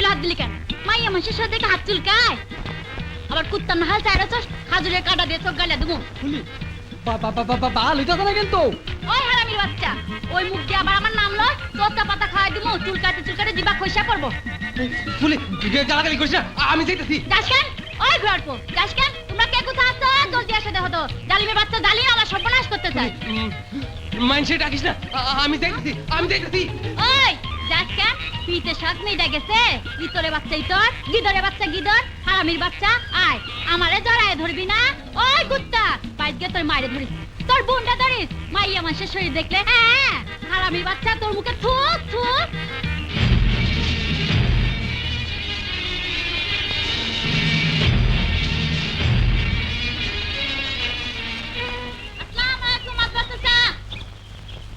হাত দিলি কেন? মাইয়া মানুষের সাথে হাত চুলকায়? আবার কুত্তার নাহাল চাইরাছস, খাজুরের কাঁটা দিয়ে চোখ গালিয়া দেবো। ভালোই কথা না কিন্তু। ওই হারামির বাচ্চা, ওই মুখ দিয়ে আবার আমার নাম লয়, তোরটা পাতা খাওয়াই দিমু, চুলকাতে জিবা খইসা পড়বো। ফুলি গালাগালি করিস না, আমি যাইতেছি। যাস কেন? ওই ঘর পো, যাস কেন? তোমরা কে কোথায় আছো? জলদি এসে দেখো তো, জালিমের বাচ্চা জালিম আমার সর্বনাশ করতে চায়। মাইনসে ডাকিস না, আমি যাইতেছি। ওই যাস কেন? পিতে শাক নেই গেছে, ইতরে বাচ্চা ইতর, গিদরে বাচ্চা গিদর, হারামির বাচ্চা আয়, আমারে জড়ায় ধরবি না? ওই কুত্তা, বাইরে তোর মাইরে ধরিস, তোর বোনটা ধরিস, মাইয়া মানুষের শরীর দেখলে হ্যাঁ, হারামির বাচ্চা তোর মুখে থুক থুক।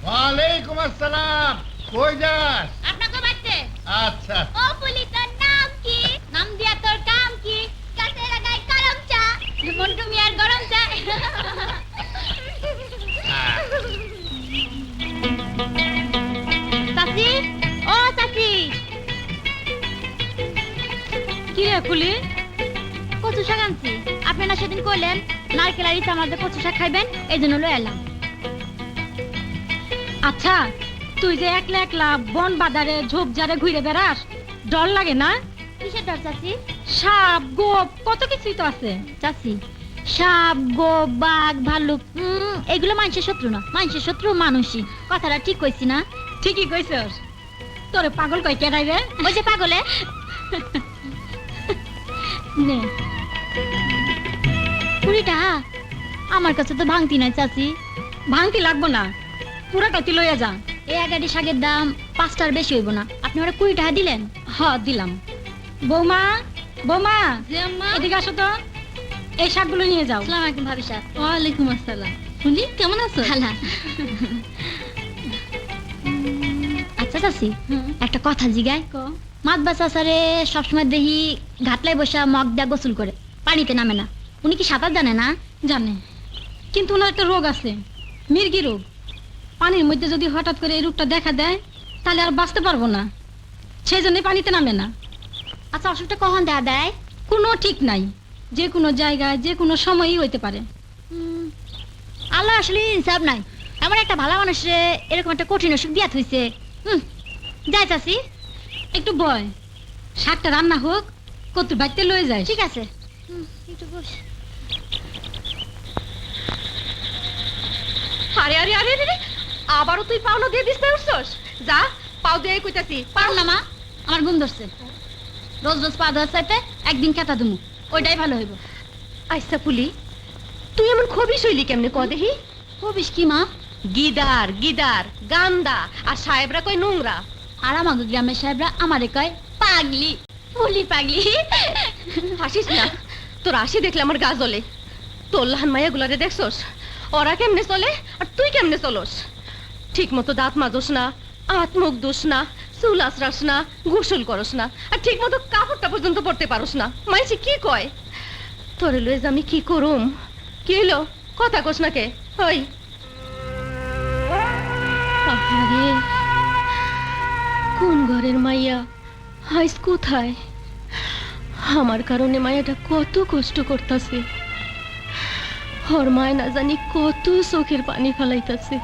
ওয়ালাইকুম আসসালাম। কই যাস? আপনাকে বাচ্চা। আচ্ছা। ও পুলি, তোর নাম কি? নাম দিয়া তোর কাম কি? কাছে লাগাই গরম চা, মন্টু মিয়ার গরম চা। চাচি, ও চাচি। কি রে ফুলি? কচু শাক আনছি। আপনি না সেদিন কইলেন নারকেল আর ইচ্ছা আমাদের কচু শাক খাইবেন, এই জন্য লই এলাম। আচ্ছা, তুই যে একলা একলা বন বাজারে ঝোপঝাড়ে ঘুরে বেড়াস, ডর লাগে না? কিসের ডর চাচি? সাপ গোপ কত কিছুই তো আছে। চাচি, সাপ গোপ বাঘ ভাল্লুক এগুলো মানুষের শত্রু না, মানুষের শত্রু মানুষই। কথাটা ঠিক কইছি না? ঠিকই কইছস। তোরে পাগল কই কেডাই রে? ওই যে পাগলে। নে কুড়িটা আমার কাছে তো ভাঙতি নাই চাচি। ভাঙতি লাগবো না, পুরাটা তুই লইয়া যা। এই এগাটি শাকের দাম 5টার বেশি হইব না, আপনি ওরা 20 টাকা দিলেন। হ দিলাম। বৌমা, বৌমা জি আম্মা। এদিকে আসো তো, এই শাকগুলো নিয়ে যাও। আসসালামু আলাইকুম ভাবি সাহেব। ওয়ালাইকুম আসসালাম। ফুলি কেমন আছো? ভালো। আচ্ছা চাচি, একটা কথা জিগায়। মাতবা চাচারে সবসময় দেখি ঘাটলায় বসা মগ দিয়া গোসল করে, পানিতে নামে না। উনি কি সাঁতার জানে না? জানে, কিন্তু ওনার একটা রোগ আছে, মির্গি রোগ। পানির মধ্যে যদি হঠাৎ করে এই রোগটা দেখা দেয় তাহলে আর বাঁচতে পারবো না, সেই জন্য পানিতে নামে না। আচ্ছা, অসুখটা কখন দেখা দেয়? কোনো ঠিক নাই, যে কোনো জায়গায় যে কোনো সময়ই হইতে পারে। আল্লাহ আসলে ইনসাফ নাই, এমন একটা ভালো মানুষে এরকম একটা কঠিন অসুখ দিয়া থইছে। যাই চাচি, একটু বয়, শাকটা রান্না হোক, কত বাড়িতে লয়ে যায়। ঠিক আছে। একটু বস। আরে আরে আরে আরে, আবারও তুই পাওনা দিয়ে দিস উঠছস? যা, পাও দিয়ে কইতাছি। পারো না মা, আমার ঘুম ধরছে। রোজ রোজ পা ধোয়ার চাইতে একদিন খেতা দুমু, ওইটাই ভালো হইব। আইসা পুলি, তুই এমন খবিস হইলি কেমনে ক দেখি? হবিস কি মা? গিদার গিদার গান্দা, আর সাহেবরা কই নোংরা। আর আমাকে গ্রামের সাহেবরা আমারে কয় পাগলি, বলি পাগলি। হাসিস না, তোর আসি দেখলে আমার গা জ্বলে। তোর লাহান মাইয়া গুলারে দেখছস, ওরা কেমনে চলে আর তুই কেমনে চলস? ঠিক মতো দাঁত মাজস না, আত মুখ দোস না, চুল আশ্রাস না, গোসল করস না, আর ঠিক মতো কাপড়টা পর্যন্ত পরতে পারস না। মাইছে কি কয়? তোরে লয়ে যে আমি কি করুম? কি হইলো, কথা কস না কে? ওই আহারে, কোন ঘরের মাইয়া, হাইস কোথায়? আমার কারণে মায়াটা কত কষ্ট করতেছে, ওর মায় না জানি কত চোখের পানি ফেলাইতেছে।